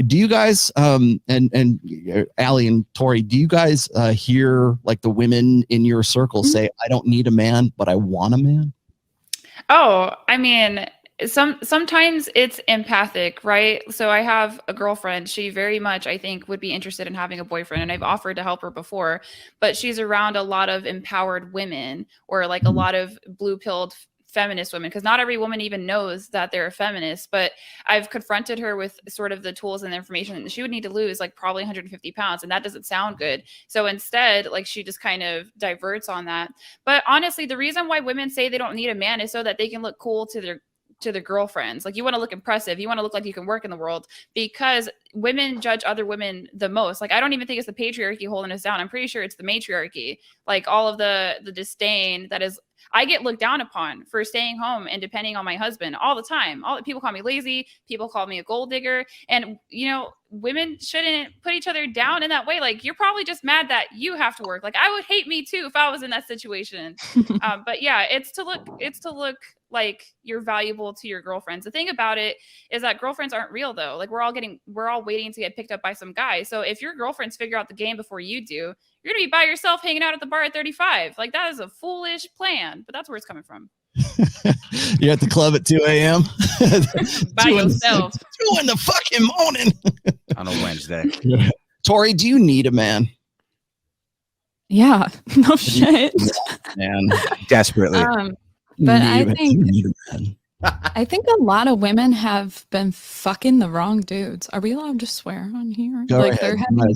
do you guys and Allie and Tori, do you guys hear like the women in your circle say, I don't need a man, but I want a man? Oh, I mean, sometimes it's empathic, right? So I have a girlfriend. She very much, I think, would be interested in having a boyfriend, and I've offered to help her before, but she's around a lot of empowered women or like a lot of blue-pilled feminist women, because not every woman even knows that they're a feminist. But I've confronted her with sort of the tools and the information that she would need to lose like probably 150 pounds, and that doesn't sound good. So instead, like, she just kind of diverts on that. But honestly, the reason why women say they don't need a man is so that they can look cool to their girlfriends. Like, you want to look impressive, you want to look like you can work in the world, because women judge other women the most. Like, I don't even think it's the patriarchy holding us down. I'm pretty sure it's the matriarchy. Like, all of the disdain that is, I get looked down upon for staying home and depending on my husband all the time. All people call me lazy, people call me a gold digger, and women shouldn't put each other down in that way. Like, you're probably just mad that you have to work. Like, I would hate me too if I was in that situation. But yeah, it's to look like you're valuable to your girlfriends. The thing about it is that girlfriends aren't real though. Like, we're all waiting to get picked up by some guy. So if your girlfriends figure out the game before you do, you're gonna be by yourself hanging out at the bar at 35. Like, that is a foolish plan, but that's where it's coming from. You're at the club at 2 a.m. by yourself. 2 in the fucking morning on a Wednesday. Tori, do you need a man? Yeah, no shit. Man, desperately. But I think a lot of women have been fucking the wrong dudes. Are we allowed to swear on here? Go like ahead. they're having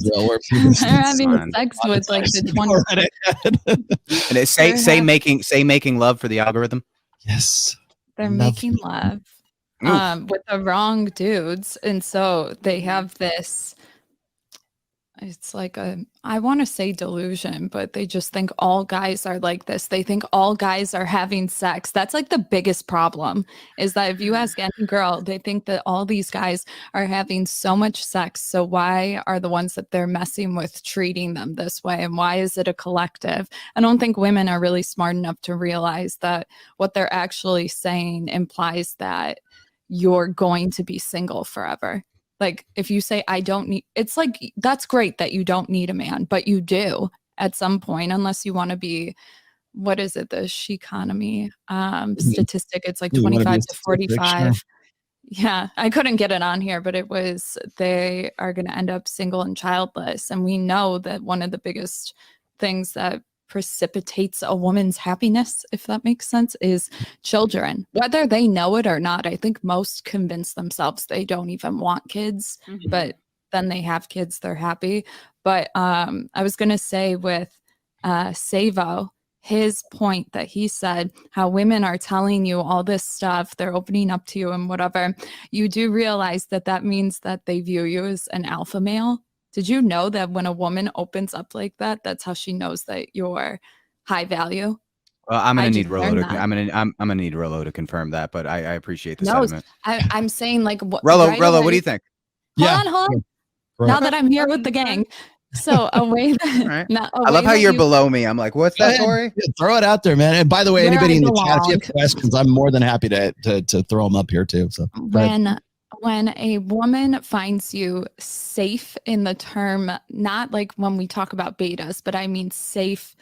sex with like the 20. And say making love for the algorithm. Yes. They're making love with the wrong dudes, and so they have this. It's like I want to say delusion, but they just think all guys are like this. They think all guys are having sex. That's like the biggest problem, is that if you ask any girl, they think that all these guys are having so much sex. So why are the ones that they're messing with treating them this way? And why is it a collective? I don't think women are really smart enough to realize that what they're actually saying implies that you're going to be single forever. Like, if you say, I don't need, it's like, that's great that you don't need a man, but you do at some point, unless you want to be, what is it, the sheconomy statistic? It's like 25 to 45. Yeah, I couldn't get it on here, but it was, they are going to end up single and childless. And we know that one of the biggest things that precipitates a woman's happiness, if that makes sense, is children, whether they know it or not. I think most convince themselves they don't even want kids, but then they have kids, they're happy. But I was going to say with Savo, his point that he said, how women are telling you all this stuff, they're opening up to you and whatever, you do realize that that means that they view you as an alpha male. Did you know that when a woman opens up like that, that's how she knows that you're high value? Well, I'm gonna need Rollo to confirm that, but I appreciate the sentiment. I'm saying, like, Rollo, what do you think? Hold on. Now that I'm here with the gang. So a way that I love how you're below me. I'm like, what's that, Tori? Yeah, throw it out there, man. And by the way, anybody in the chat, if you have questions, I'm more than happy to throw them up here too. So when a woman finds you safe, in the term, not like when we talk about betas, but I mean safe,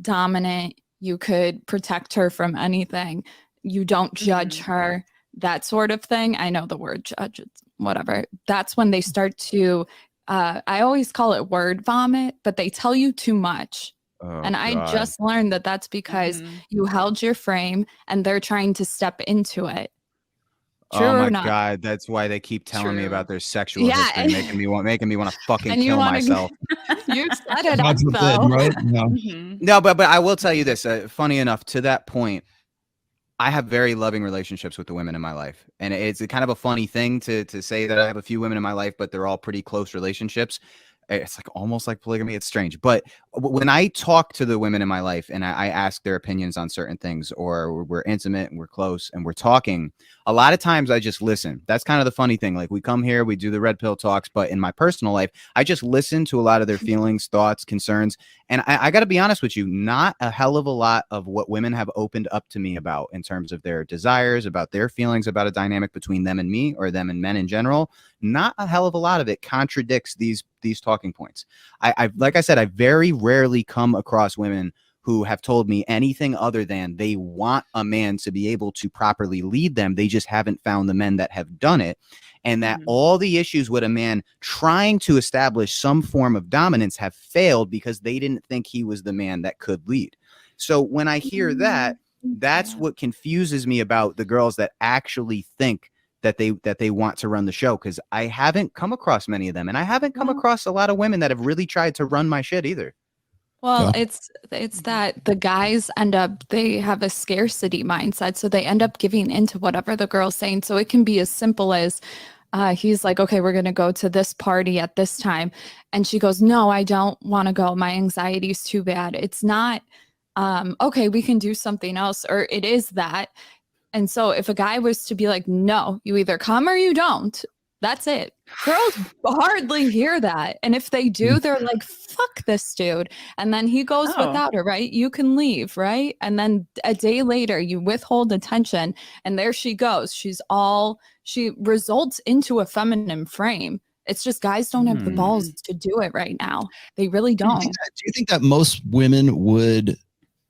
dominant, you could protect her from anything, you don't judge her, that sort of thing. I know the word judge, whatever. That's when they start to, I always call it word vomit, but they tell you too much. And I just learned that that's because you held your frame and they're trying to step into it. True oh my or not? God, that's why they keep telling me about their sexual history, making me want to fucking kill myself. You set it up, though. Right? No, but I will tell you this. Funny enough, to that point, I have very loving relationships with the women in my life, and it's kind of a funny thing to say that I have a few women in my life, but they're all pretty close relationships. It's like almost like polygamy. It's strange. But when I talk to the women in my life and I ask their opinions on certain things, or we're intimate and we're close and we're talking, a lot of times I just listen. That's kind of the funny thing. Like we come here, we do the red pill talks, but in my personal life, I just listen to a lot of their feelings, thoughts, concerns. And I got to be honest with you, not a hell of a lot of what women have opened up to me about in terms of their desires, about their feelings, about a dynamic between them and me, or them and men in general. Not a hell of a lot of it contradicts these talking points. I like I said, I very rarely come across women who have told me anything other than they want a man to be able to properly lead them. They just haven't found the men that have done it. And that all the issues with a man trying to establish some form of dominance have failed because they didn't think he was the man that could lead. So when I hear that, that's what confuses me about the girls that actually think that they want to run the show, because I haven't come across many of them, and I haven't come across a lot of women that have really tried to run my shit either. Well, it's that the guys they have a scarcity mindset, so they end up giving into whatever the girl's saying. So it can be as simple as he's like, okay, we're going to go to this party at this time. And she goes, no, I don't want to go. My anxiety is too bad. It's not, okay, we can do something else, or it is that. And so if a guy was to be like, no, you either come or you don't, that's it. Girls hardly hear that. And if they do, they're like, fuck this dude. And then he goes without her, right? You can leave, right? And then a day later, you withhold attention, and there she goes. She results into a feminine frame. It's just guys don't have the balls to do it right now. They really don't. Do you think that most women would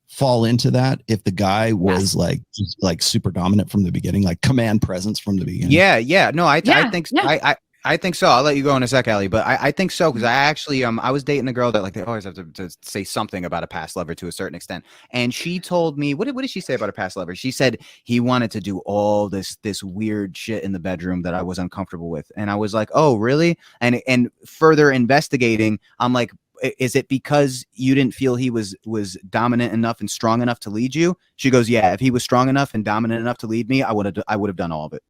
fall into that if the guy was just like super dominant from the beginning, like command presence from the beginning? Yeah. No, I think I think so. I'll let you go in a sec, Allie, but I think so, because I actually I was dating a girl that like they always have to say something about a past lover to a certain extent, and she told me what did she say about a past lover? She said he wanted to do all this weird shit in the bedroom that I was uncomfortable with, and I was like, oh really? And further investigating, I'm like, is it because you didn't feel he was dominant enough and strong enough to lead you? She goes, yeah, if he was strong enough and dominant enough to lead me, I would have done all of it.